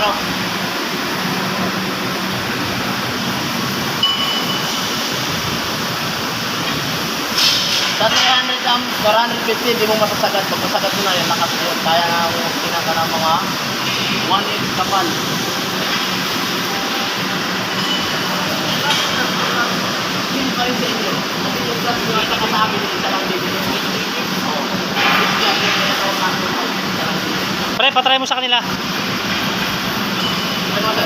ano? Sa 300 ang 450, di mo masasagad. Pag masagad mo na yan, lakas na yun. Kaya nga ang pinaka ng mga 1 inch kapal. Hindi pa rin sa inyo. Kasi yung gas ko na nakasabi din isa lang din. Oo. Pre, patry mo sa kanila. Ano ba?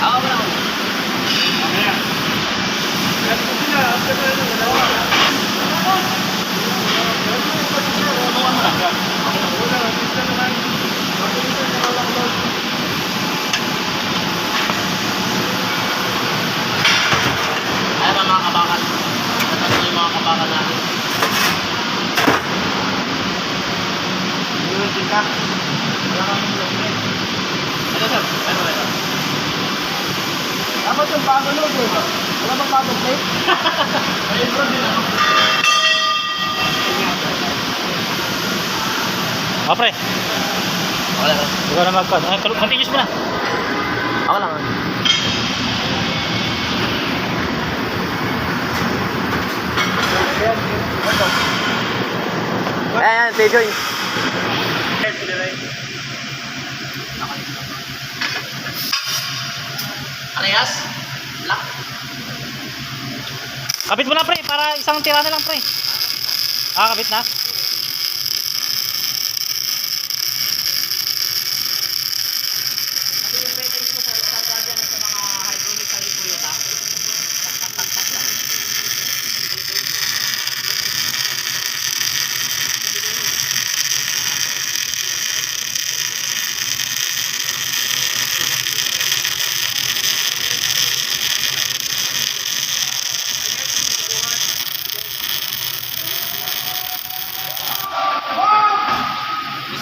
Ako ba lang? Ayan ang mga kabakan. Ito yung mga kabakan natin. Ano sir? Ano ito? Dapat yung bago load eh. Wala bang bagong plate? Ayun bro din ano? O pre, Wala lang. ikaw na mag-cut. Continuous mo na. Ako lang. Ayan, video yun. Alayas? Lock? Kapit mo na pre, para isang tira na lang pre. Ah, kapit na.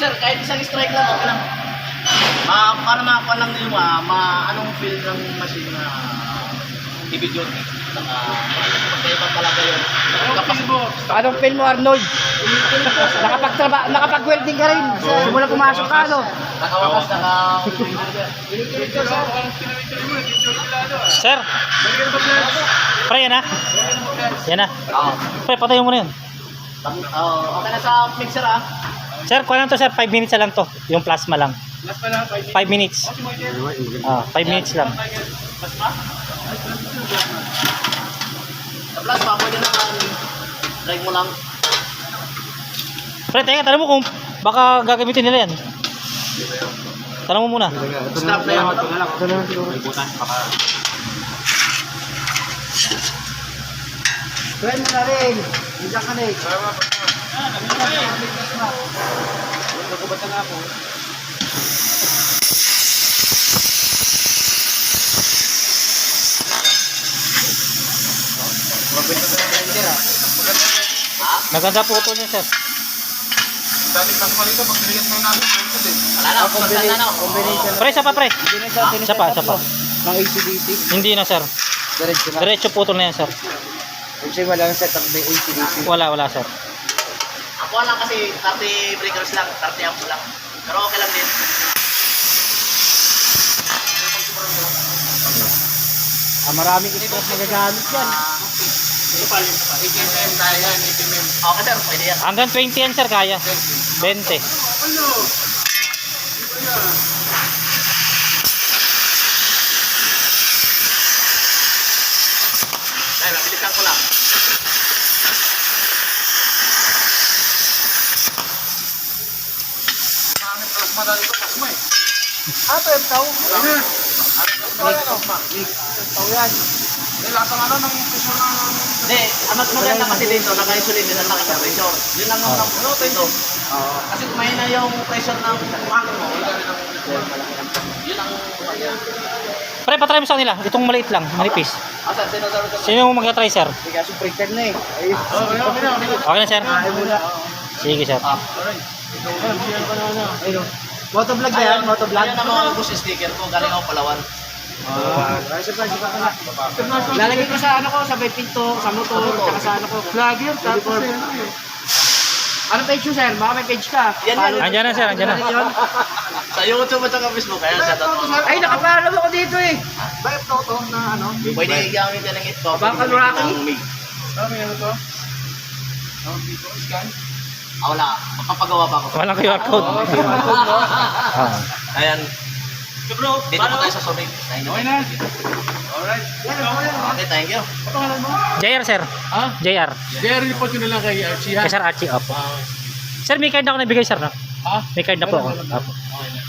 Sir, kahit isang strike lang, okay lang. Para makakuha lang yung anong feel ng machine na i-video. Saka, magkaiba talaga yun. Anong feel mo, Arnold? Nakapag-welding ka rin. Simula pumasok ka, no? Nakawakas, Sir. Pre, yan na. Yan na. Oo. Pre, patayin mo na yun. Okay na sa mixer Sir, kuha lang to sir, 5 minutes na lang to. Yung plasma lang. 5 minutes. 5 minutes lang. Sa plasma, pwede naman try mo lang. Pre, teka, tanong mo kung baka gagamitin nila yan. Tanong mo muna. Stop na yan. Try mo na rin. Diyan ka na eh. Maganda po ito niya sir. Wala na, kumasal na no. Combination. Pre, isa pa pre. Isa pa, isa pa. Ng ACDC. Hindi na sir. Diretso na. Diretso putol na yan sir. Kasi walang setup ng ACDC. Wala sir. Ako lang kasi 30 breakers lang, 30 amps lang. Pero okay lang din. Maraming stress magagamit yan. Ito pa, 18mm tayo yan, 18mm. Okay sir, pwede yan. Hanggang 20 yan sir, kaya. 20. Ay, mabilisan ko lang. Ito yung tao. Tao yan. Hindi, ang mas maganda kasi dito, naka-insulin din ang naka-pressure. Yun lang ang dito. Kasi kung mahina yung pressure ng hangin mo, yun ang Pre, patry mo sa kanila. Itong maliit lang, manipis. Asa, sino? Sino mo mag-try sir? Hindi kaso printed na eh. Ayun. Okay na sir? Ay muna. Sige sir. Ayun. Motovlog ba yan? Motovlog? Yan ang mga push sticker ko, galing ako Palawan. Lalagay ko sa ano ko, sa may pinto, sa motor, saka sa ano ko. Vlog yun, tapos Ano page yun, sir? Baka may page ka. Yan. Andyan na sir, andyan na. Sa YouTube at sa Facebook, kaya sa totoo. Ay, nakapaalam ako dito eh. Bakit to na ano? Pwede gamit ka ng ito. Baka Rocky? May ano to? Dito, scan. Wala. Magpapagawa pa ako. Walang QR code. Ah. Ayan. Bro, dito po tayo sa Subic. Okay na. Alright. Okay, thank you. Ano pangalan mo? JR sir. Ha? JR. Jerry, report ko na lang kay Archie ha. Kay Sir Archie, opo. Sir, may card na ako nabigay sir, no? Ha? May card na po ako. Opo. Okay na.